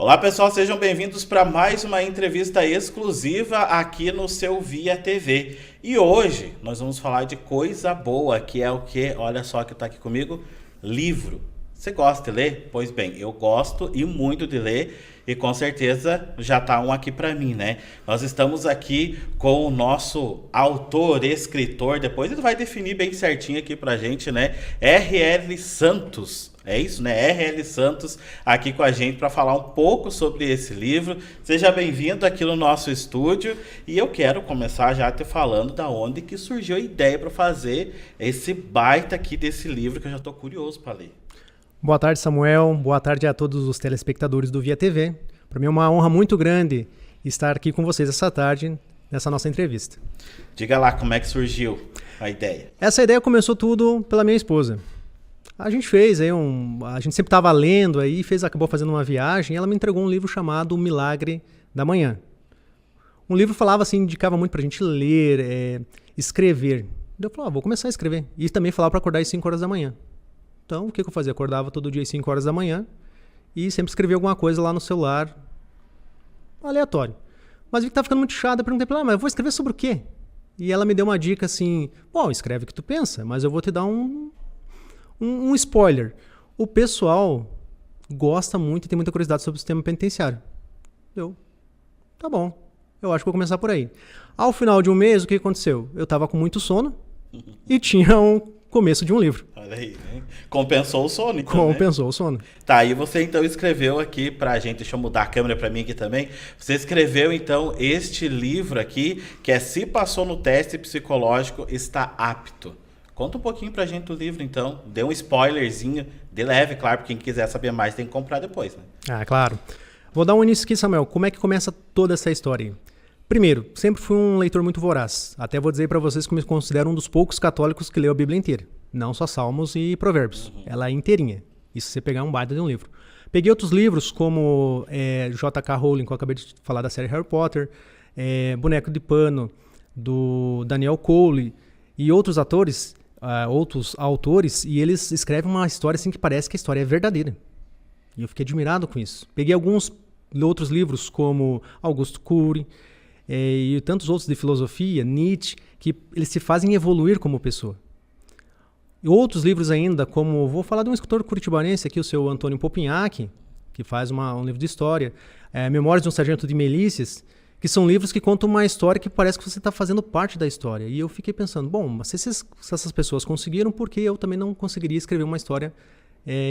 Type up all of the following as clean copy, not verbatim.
Olá pessoal, sejam bem-vindos para mais uma entrevista exclusiva aqui no seu Via TV. E hoje nós vamos falar de coisa boa, que é o que? Olha só que está aqui comigo, livro. Você gosta de ler? Pois bem, eu gosto e muito de ler e com certeza já tá um aqui para mim, né? Nós estamos aqui com o nosso autor, escritor, depois ele vai definir bem certinho aqui pra gente, né? R.L. Santos. É isso, né? R.L. Santos aqui com a gente para falar um pouco sobre esse livro. Seja bem-vindo aqui no nosso estúdio e eu quero começar já te falando da onde que surgiu a ideia para fazer esse baita aqui desse livro que eu já estou curioso para ler. Boa tarde, Samuel. Boa tarde a todos os telespectadores do Via TV. Para mim é uma honra muito grande estar aqui com vocês essa tarde nessa nossa entrevista. Diga lá como é que surgiu a ideia. Essa ideia começou tudo pela minha esposa. A gente fez aí a gente sempre estava lendo aí, acabou fazendo uma viagem e ela me entregou um livro chamado O Milagre da Manhã. Um livro falava assim, indicava muito pra gente ler, escrever. Eu falei, vou começar a escrever. E também falava para acordar às 5 horas da manhã. Então, o que eu fazia? Acordava todo dia às 5 horas da manhã e sempre escrevia alguma coisa lá no celular, aleatório. Mas vi que estava ficando muito chato, eu perguntei para ela, mas eu vou escrever sobre o quê? E ela me deu uma dica assim, bom, escreve o que tu pensa, mas eu vou te dar um spoiler. O pessoal gosta muito e tem muita curiosidade sobre o sistema penitenciário. Tá bom, eu acho que vou começar por aí. Ao final de um mês, o que aconteceu? Eu estava com muito sono e tinha um começo de um livro. Olha aí, né? Compensou o sono, então, Compensou o sono. Tá, e você então escreveu aqui pra gente, deixa eu mudar a câmera pra mim aqui também, você escreveu então este livro aqui, que é Se Passou no Teste Psicológico, Está Apto. Conta um pouquinho pra gente do livro então, dê um spoilerzinho, de leve, claro, porque quem quiser saber mais tem que comprar depois, né? Ah, claro. Vou dar um início aqui, Samuel, como é que começa toda essa história aí? Primeiro, sempre fui um leitor muito voraz. Até vou dizer para vocês que me considero um dos poucos católicos que leu a Bíblia inteira. Não só Salmos e Provérbios. Ela é inteirinha. Isso se você pegar um baita de um livro. Peguei outros livros como J.K. Rowling, que eu acabei de falar da série Harry Potter, Boneco de Pano, do Daniel Cole e outros autores, e eles escrevem uma história assim que parece que a história é verdadeira. E eu fiquei admirado com isso. Peguei alguns outros livros como Augusto Cury, e tantos outros de filosofia, Nietzsche, que eles se fazem evoluir como pessoa. E outros livros ainda, como, vou falar de um escritor curitibanense aqui, o seu Antônio Popinhac, que faz um livro de história, Memórias de um Sargento de Milícias, que são livros que contam uma história que parece que você está fazendo parte da história. E eu fiquei pensando, bom, mas se essas pessoas conseguiram, por que eu também não conseguiria escrever uma história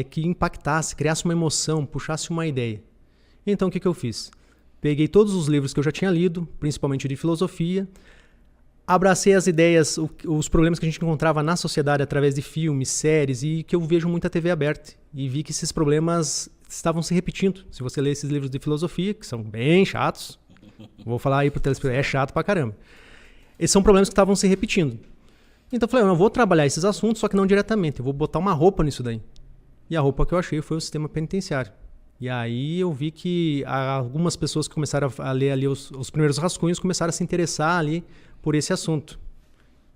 que impactasse, criasse uma emoção, puxasse uma ideia? Então o que eu fiz? Peguei todos os livros que eu já tinha lido, principalmente de filosofia, abracei as ideias, os problemas que a gente encontrava na sociedade através de filmes, séries, e que eu vejo muita TV aberta. E vi que esses problemas estavam se repetindo. Se você ler esses livros de filosofia, que são bem chatos, vou falar aí pro telespectador, é chato pra caramba. Esses são problemas que estavam se repetindo. Então eu falei, eu não vou trabalhar esses assuntos, só que não diretamente, eu vou botar uma roupa nisso daí. E a roupa que eu achei foi o sistema penitenciário. E aí eu vi que algumas pessoas que começaram a ler ali os primeiros rascunhos começaram a se interessar ali por esse assunto.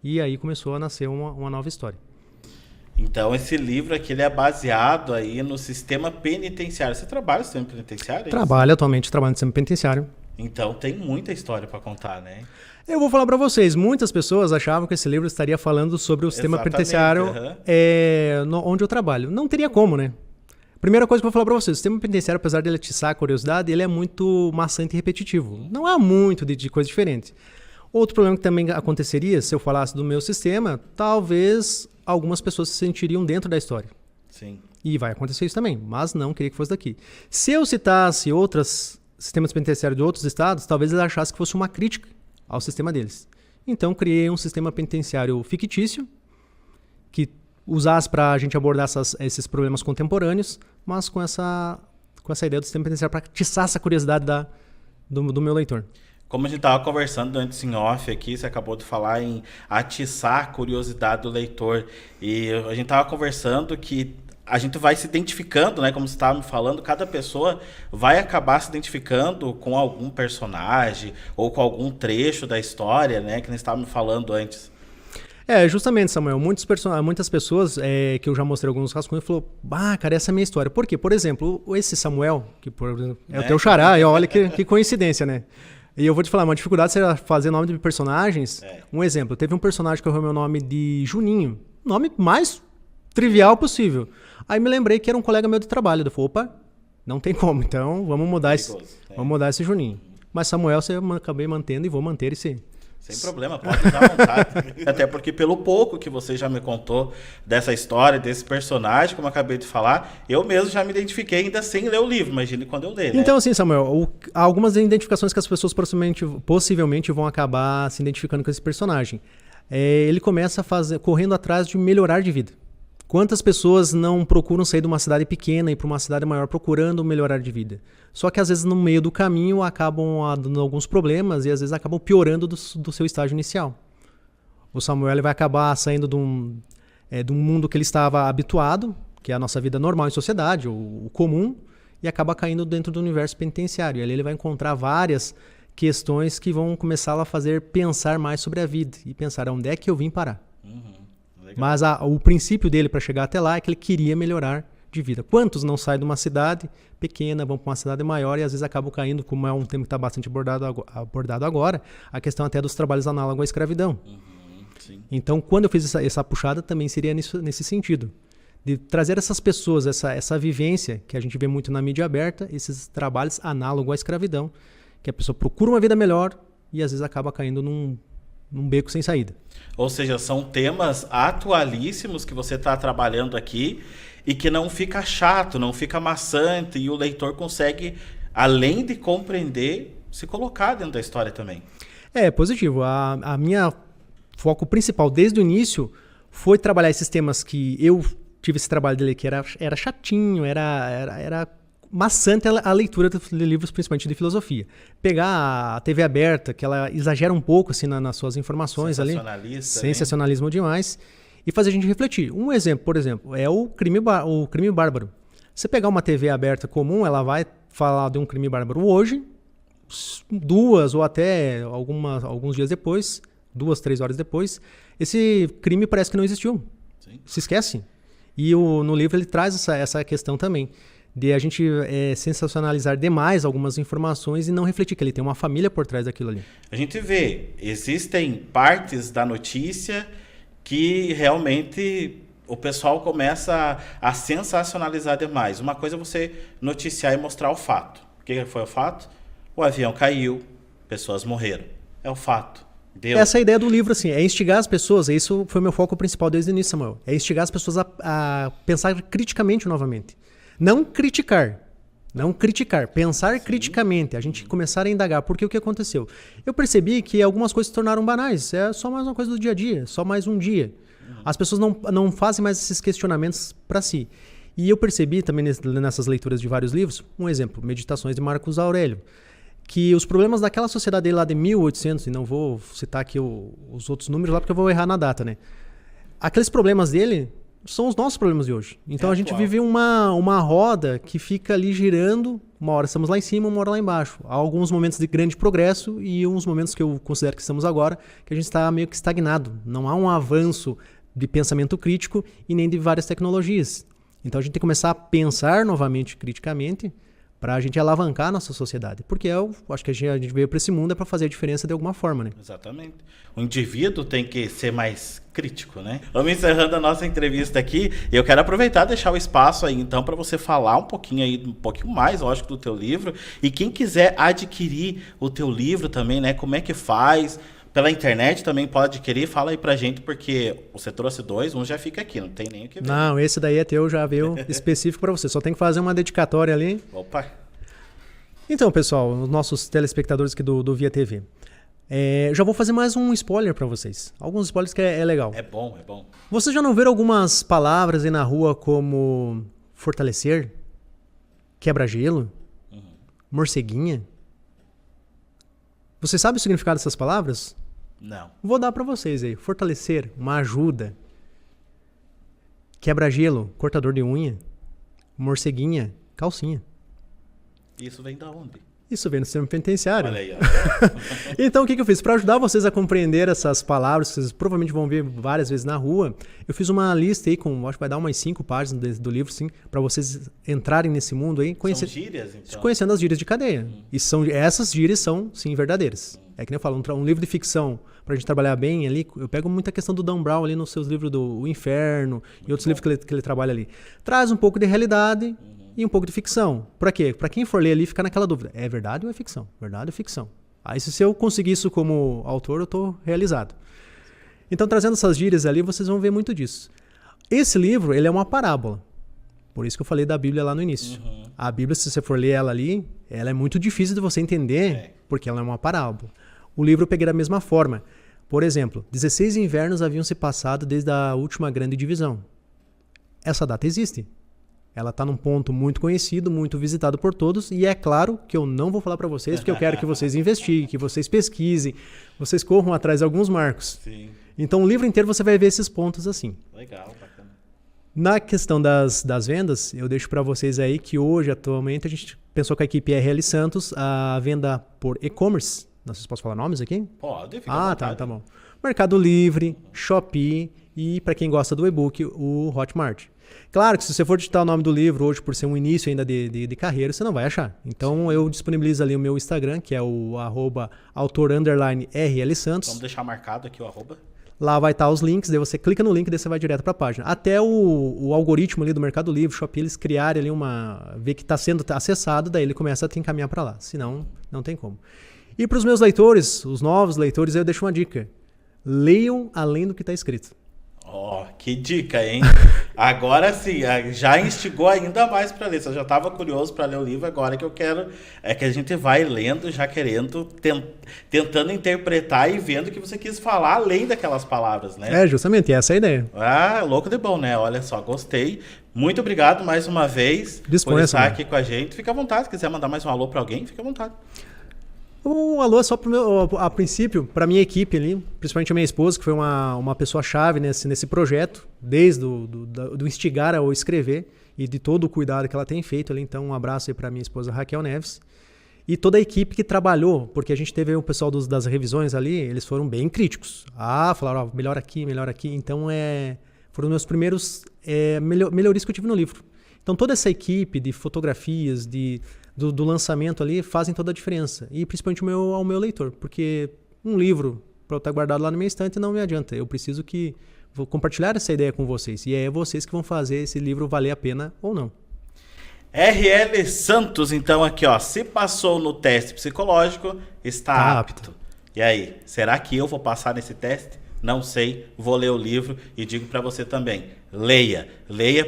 E aí começou a nascer uma nova história. Então esse livro aqui ele é baseado aí no sistema penitenciário. Você trabalha no sistema penitenciário? Atualmente trabalho no sistema penitenciário. Então tem muita história para contar, né? Eu vou falar para vocês, muitas pessoas achavam que esse livro estaria falando sobre o sistema penitenciário onde eu trabalho. Não teria como, né? Primeira coisa que eu vou falar pra vocês, o sistema penitenciário, apesar de ele atiçar a curiosidade, ele é muito maçante e repetitivo. Não há muito de coisa diferente. Outro problema que também aconteceria, se eu falasse do meu sistema, talvez algumas pessoas se sentiriam dentro da história. Sim. E vai acontecer isso também, mas não queria que fosse daqui. Se eu citasse outros sistemas penitenciários de outros estados, talvez eles achassem que fosse uma crítica ao sistema deles. Então, criei um sistema penitenciário fictício, que usasse para a gente abordar esses problemas contemporâneos, mas com essa ideia do sistema penitenciário para atiçar essa curiosidade do meu leitor. Como a gente estava conversando antes em off aqui, você acabou de falar em atiçar a curiosidade do leitor. E a gente estava conversando que a gente vai se identificando, né? Como você estava me falando, cada pessoa vai acabar se identificando com algum personagem ou com algum trecho da história, né? Que nós estávamos falando antes. Justamente, Samuel. Muitas pessoas que eu já mostrei alguns rascunhos falou, cara, essa é a minha história. Por quê? Por exemplo, esse Samuel, que por exemplo, é o teu xará, e olha que coincidência, né? E eu vou te falar, uma dificuldade de você fazer nome de personagens. Um exemplo, teve um personagem que eu arrumei o nome de Juninho. Nome mais trivial possível. Aí me lembrei que era um colega meu de trabalho. Eu falei, opa, não tem como, então vamos mudar esse Juninho. Mas Samuel, eu acabei mantendo e vou manter esse... Sem problema, pode usar à vontade. Até porque pelo pouco que você já me contou dessa história, desse personagem, como eu acabei de falar, eu mesmo já me identifiquei ainda sem ler o livro, imagine quando eu ler, né? Então, assim, Samuel, há algumas identificações que as pessoas possivelmente vão acabar se identificando com esse personagem. Ele começa correndo atrás de melhorar de vida. Quantas pessoas não procuram sair de uma cidade pequena e ir para uma cidade maior procurando melhorar de vida? Só que às vezes no meio do caminho acabam dando alguns problemas e às vezes acabam piorando do seu estágio inicial. O Samuel ele vai acabar saindo de um mundo que ele estava habituado, que é a nossa vida normal em sociedade, o comum, e acaba caindo dentro do universo penitenciário. E ali ele vai encontrar várias questões que vão começá-lo a fazer pensar mais sobre a vida e pensar onde é que eu vim parar. Mas o princípio dele para chegar até lá é que ele queria melhorar de vida. Quantos não saem de uma cidade pequena, vão para uma cidade maior e às vezes acabam caindo, como é um tema que está bastante abordado agora, a questão até dos trabalhos análogos à escravidão. Sim. Então, quando eu fiz essa puxada, também seria nesse sentido. De trazer essas pessoas, essa vivência que a gente vê muito na mídia aberta, esses trabalhos análogos à escravidão, que a pessoa procura uma vida melhor e às vezes acaba caindo num beco sem saída. Ou seja, são temas atualíssimos que você está trabalhando aqui e que não fica chato, não fica maçante e o leitor consegue, além de compreender, se colocar dentro da história também. É positivo. A minha foco principal desde o início foi trabalhar esses temas que eu tive esse trabalho de ler que era chatinho, era maçante a leitura de livros, principalmente de filosofia. Pegar a TV aberta, que ela exagera um pouco assim, nas suas informações ali. Sensacionalismo demais. E fazer a gente refletir. Um exemplo, por exemplo, é o crime bárbaro. Você pegar uma TV aberta comum, ela vai falar de um crime bárbaro hoje, 2 ou até alguns dias depois, 2, 3 horas depois, esse crime parece que não existiu. Sim. Se esquece. E no livro ele traz essa questão também. De a gente sensacionalizar demais algumas informações e não refletir que ele tem uma família por trás daquilo ali. A gente vê, existem partes da notícia que realmente o pessoal começa a sensacionalizar demais. Uma coisa é você noticiar e mostrar o fato. O que foi o fato? O avião caiu, pessoas morreram. É o fato. Deu. Essa é a ideia do livro, assim, é instigar as pessoas, isso foi o meu foco principal desde o início, Samuel, é instigar as pessoas a pensar criticamente novamente. Não criticar, pensar criticamente, a gente começar a indagar, porque o que aconteceu? Eu percebi que algumas coisas se tornaram banais, é só mais uma coisa do dia a dia, só mais um dia. As pessoas não fazem mais esses questionamentos para si. E eu percebi também nessas leituras de vários livros, um exemplo, Meditações de Marcos Aurélio, que os problemas daquela sociedade lá de 1800, e não vou citar aqui os outros números lá porque eu vou errar na data, né? Aqueles problemas dele são os nossos problemas de hoje. Então a gente vive uma roda que fica ali girando, uma hora estamos lá em cima, uma hora lá embaixo. Há alguns momentos de grande progresso e uns momentos que eu considero que estamos agora, que a gente está meio que estagnado. Não há um avanço de pensamento crítico e nem de várias tecnologias. Então a gente tem que começar a pensar novamente criticamente para a gente alavancar a nossa sociedade. Porque eu acho que a gente veio para esse mundo para fazer a diferença de alguma forma, né? Exatamente. O indivíduo tem que ser mais crítico, né? Vamos encerrando a nossa entrevista aqui. E eu quero aproveitar e deixar o espaço aí, então, para você falar um pouquinho mais, lógico, do teu livro. E quem quiser adquirir o teu livro também, né? Como é que faz? Pela internet também pode adquirir. Fala aí pra gente, porque você trouxe 2, um já fica aqui, não tem nem o que ver. Não, esse daí é teu, já veio específico para você. Só tem que fazer uma dedicatória ali. Opa! Então, pessoal, os nossos telespectadores aqui do Via TV. Já vou fazer mais um spoiler para vocês. Alguns spoilers que é legal. É bom, é bom. Vocês já não viram algumas palavras aí na rua como fortalecer, quebra-gelo, morceguinha? Você sabe o significado dessas palavras? Não. Vou dar para vocês aí. Fortalecer, uma ajuda. Quebra-gelo, cortador de unha. Morceguinha, calcinha. Isso vem da onde? Isso vem no sistema penitenciário. Olha aí, ó. Então, o que eu fiz? Para ajudar vocês a compreender essas palavras, que vocês provavelmente vão ver várias vezes na rua, eu fiz uma lista aí com, acho que vai dar umas 5 páginas do livro, sim, para vocês entrarem nesse mundo aí. São gírias, então? Conhecendo as gírias de cadeia. E essas gírias são, sim, verdadeiras. É que nem eu falo, um livro de ficção, pra gente trabalhar bem ali, eu pego muita questão do Dan Brown ali nos seus livros do O Inferno e outros livros que ele trabalha ali. Traz um pouco de realidade e um pouco de ficção. Pra quê? Pra quem for ler ali, ficar naquela dúvida. É verdade ou é ficção? Verdade ou ficção? Aí se eu conseguir isso como autor, eu tô realizado. Então, trazendo essas gírias ali, vocês vão ver muito disso. Esse livro, ele é uma parábola. Por isso que eu falei da Bíblia lá no início. A Bíblia, se você for ler ela ali, ela é muito difícil de você entender, porque ela é uma parábola. O livro eu peguei da mesma forma. Por exemplo, 16 invernos haviam se passado desde a última grande divisão. Essa data existe. Ela está num ponto muito conhecido, muito visitado por todos, e é claro que eu não vou falar para vocês, porque eu quero que vocês investiguem, que vocês pesquisem, vocês corram atrás de alguns marcos. Sim. Então, o livro inteiro você vai ver esses pontos assim. Legal, bacana. Na questão das vendas, eu deixo para vocês aí que hoje, atualmente, a gente pensou com a equipe RL Santos, a venda por e-commerce. Não sei se posso falar nomes aqui? Pode, fica à vontade. Tá bom. Mercado Livre, Shopee e, para quem gosta do e-book, o Hotmart. Claro que se você for digitar o nome do livro hoje, por ser um início ainda de carreira, você não vai achar. Então, eu disponibilizo ali o meu Instagram, que é o @autor_RL Santos. Vamos deixar marcado aqui o @. Lá vai estar os links, daí você clica no link, daí você vai direto para a página. Até o algoritmo ali do Mercado Livre, Shopee, eles criarem ali ver que está sendo acessado, daí ele começa a te encaminhar para lá. Senão, não tem como. E para os meus leitores, os novos leitores, eu deixo uma dica. Leiam além do que está escrito. Ó, que dica, hein? Agora sim, já instigou ainda mais para ler. Você já estava curioso para ler o livro, agora que eu quero é que a gente vai lendo, já querendo, tentando interpretar e vendo o que você quis falar além daquelas palavras, né? É, justamente, essa é a ideia. Ah, louco de bom, né? Olha só, gostei. Muito obrigado mais uma vez por estar aqui com a gente. Fica à vontade, se quiser mandar mais um alô para alguém, fica à vontade. Um alô só a princípio, para minha equipe ali, principalmente a minha esposa, que foi uma pessoa-chave nesse projeto, desde do instigar ao escrever e de todo o cuidado que ela tem feito ali. Então, um abraço aí para minha esposa Raquel Neves. E toda a equipe que trabalhou, porque a gente teve o pessoal das revisões ali, eles foram bem críticos. Falaram, melhor aqui. Então, foram meus primeiros melhorias que eu tive no livro. Então, toda essa equipe de fotografias, do lançamento ali, fazem toda a diferença. E principalmente ao meu leitor, porque um livro para eu estar guardado lá na minha estante não me adianta. Eu preciso vou compartilhar essa ideia com vocês. E é vocês que vão fazer esse livro valer a pena ou não. RL Santos, então, aqui, ó. Se passou no teste psicológico, está apto. E aí, será que eu vou passar nesse teste? Não sei, vou ler o livro e digo para você também, leia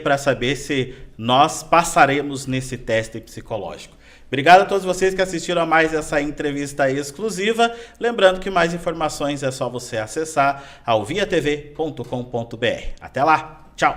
para saber se nós passaremos nesse teste psicológico. Obrigado a todos vocês que assistiram a mais essa entrevista exclusiva. Lembrando que mais informações é só você acessar alviatv.com.br. Até lá, tchau!